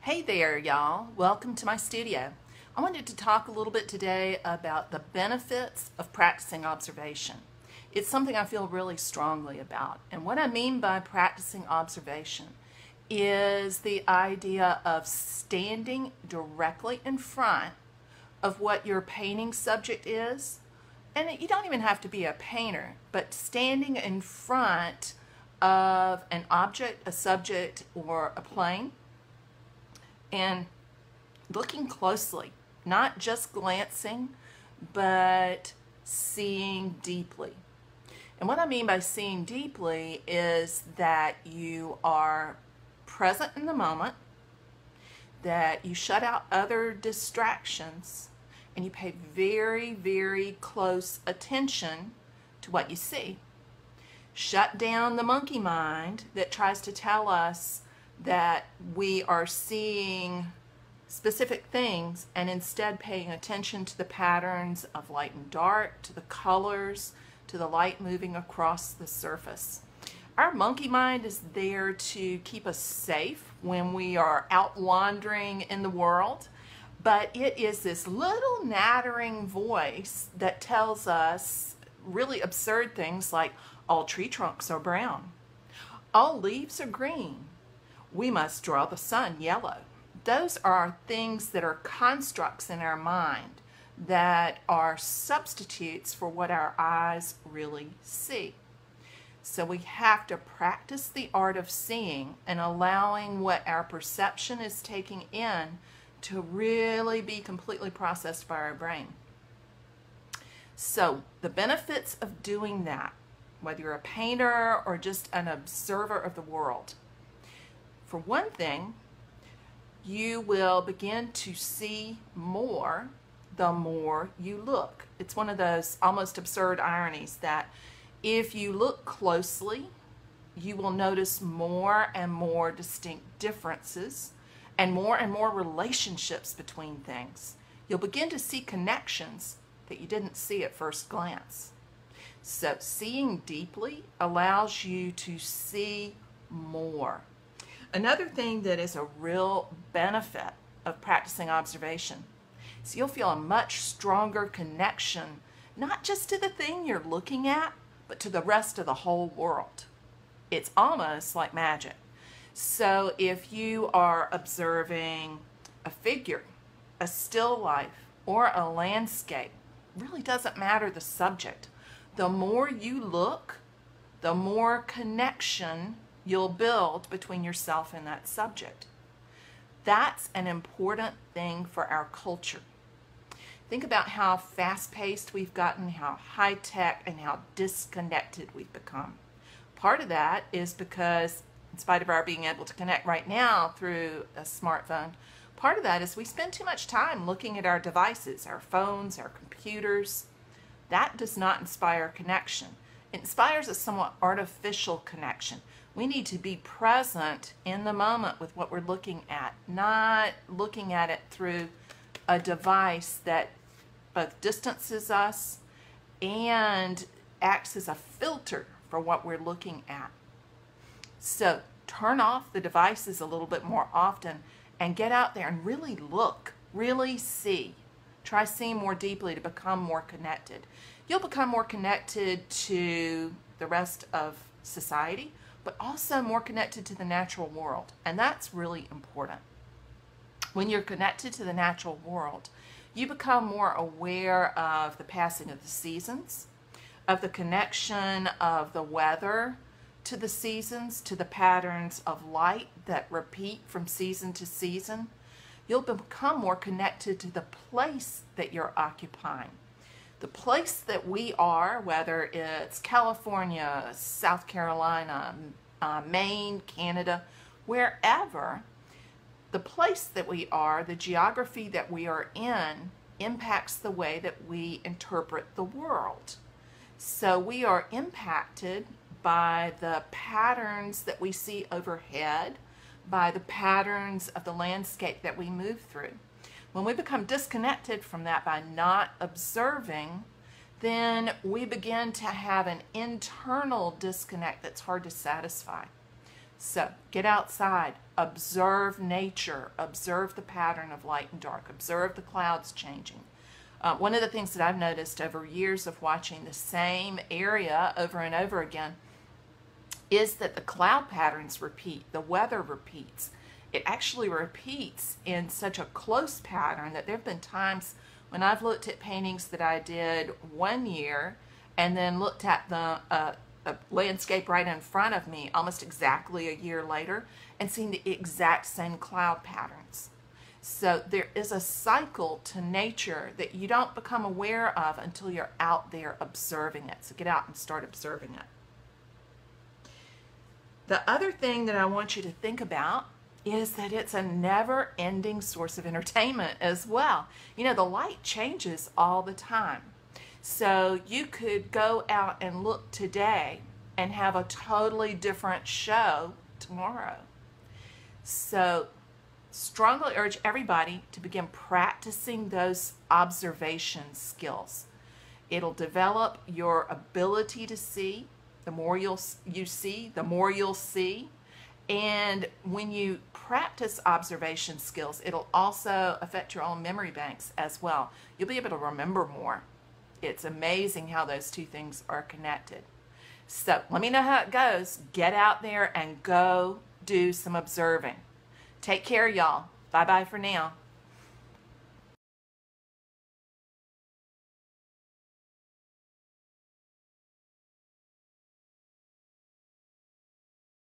Hey there, y'all. Welcome to my studio. I wanted to talk a little bit today about the benefits of practicing observation. It's something I feel really strongly about. And what I mean by practicing observation is the idea of standing directly in front of what your painting subject is. And you don't even have to be a painter, but standing in front of an object, a subject, or a plane, and looking closely, not just glancing, but seeing deeply. And what I mean by seeing deeply is that you are present in the moment, that you shut out other distractions, and you pay very, very close attention to what you see. Shut down the monkey mind that tries to tell us that we are seeing specific things and instead paying attention to the patterns of light and dark, to the colors, to the light moving across the surface. Our monkey mind is there to keep us safe when we are out wandering in the world, but it is this little nattering voice that tells us really absurd things like all tree trunks are brown, all leaves are green, we must draw the sun yellow. Those are things that are constructs in our mind that are substitutes for what our eyes really see. So we have to practice the art of seeing and allowing what our perception is taking in to really be completely processed by our brain. So the benefits of doing that, whether you're a painter or just an observer of the world, for one thing, you will begin to see more the more you look. It's one of those almost absurd ironies that if you look closely, you will notice more and more distinct differences and more relationships between things. You'll begin to see connections that you didn't see at first glance. So seeing deeply allows you to see more. Another thing that is a real benefit of practicing observation is you'll feel a much stronger connection, not just to the thing you're looking at, but to the rest of the whole world. It's almost like magic. So if you are observing a figure, a still life, or a landscape, it really doesn't matter the subject. The more you look, the more connection you'll build between yourself and that subject. That's an important thing for our culture. Think about how fast-paced we've gotten, how high-tech, and how disconnected we've become. Part of that is because, in spite of our being able to connect right now through a smartphone, part of that is we spend too much time looking at our devices, our phones, our computers. That does not inspire connection. It inspires a somewhat artificial connection. We need to be present in the moment with what we're looking at, not looking at it through a device that both distances us and acts as a filter for what we're looking at. So turn off the devices a little bit more often and get out there and really look, really see. Try seeing more deeply to become more connected. You'll become more connected to the rest of society, but also more connected to the natural world. And that's really important. When you're connected to the natural world, you become more aware of the passing of the seasons, of the connection of the weather to the seasons, to the patterns of light that repeat from season to season. You'll become more connected to the place that you're occupying. The place that we are, whether it's California, South Carolina, Maine, Canada, wherever, the place that we are, the geography that we are in, impacts the way that we interpret the world. So we are impacted by the patterns that we see overhead, by the patterns of the landscape that we move through. When we become disconnected from that by not observing, then we begin to have an internal disconnect that's hard to satisfy. So get outside, observe nature, observe the pattern of light and dark, observe the clouds changing. One of the things that I've noticed over years of watching the same area over and over again is that the cloud patterns repeat, the weather repeats. It actually repeats in such a close pattern that there have been times when I've looked at paintings that I did one year and then looked at the a landscape right in front of me almost exactly a year later and seen the exact same cloud patterns. So there is a cycle to nature that you don't become aware of until you're out there observing it. So get out and start observing it. The other thing that I want you to think about is that it's a never-ending source of entertainment as well. You know, the light changes all the time. So you could go out and look today and have a totally different show tomorrow. So strongly urge everybody to begin practicing those observation skills. It'll develop your ability to see. The more you see, the more you'll see. And when you practice observation skills, it'll also affect your own memory banks as well. You'll be able to remember more. It's amazing how those two things are connected. So let me know how it goes. Get out there and go do some observing. Take care, y'all. Bye-bye for now.